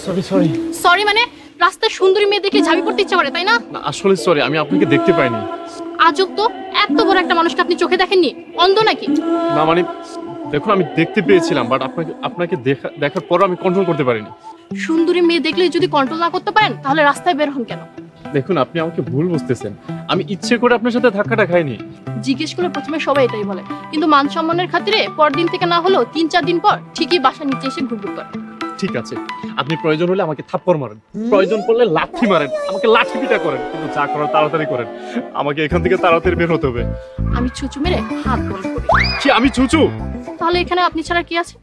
Sorry sorry. Sorry মানে? রাস্তায় সুন্দরী মেয়ে দেখে ঝাঁপি পড়তে ইচ্ছা করে, তাই না? না আসলে সরি, আমি আপনাকে দেখতে পাইনি। আজব তো, এত বড় একটা মানুষকে আপনি চোখে দেখেননি? অন্ধ নাকি? না মানে দেখুন, আমি দেখতে পেয়েছিলাম, বাট আপনাকে দেখার পরও আমি কন্ট্রোল করতে পারিনি। সুন্দরী মেয়ে দেখলে যদি কন্ট্রোল না করতে পারেন তাহলে রাস্তায় বের হন কেন? দেখুন, আপনি আমাকে ভুল বুঝতেছেন। আমি ইচ্ছে করে আপনার সাথে ধাক্কাটা খাইনি। জিজ্ঞেস করলে প্রথমে সবাই এটাই বলে, কিন্তু মান সম্মানের খাতিরে পরদিন থেকে না হলেও 3-4 দিন পর ঠিকই বাসার নিচে এসে ঘুরঘুর করে। ঠিক আছে, আপনি প্রয়োজন হলে আমাকে থাপ্পড় মারেন, প্রয়োজন পড়লে লাঠি মারেন, আমাকে লাঠি পিটা করেন, কিন্তু যা করার তাড়াতাড়ি করেন। আমাকে এখান থেকে তাড়াতাড়ি বের হতে হবে। আমি ছুঁচু মেরে হাত বন্ধ করি। কি আমি চুচু? তাহলে এখানে আপনি ছাড়া কি আছে?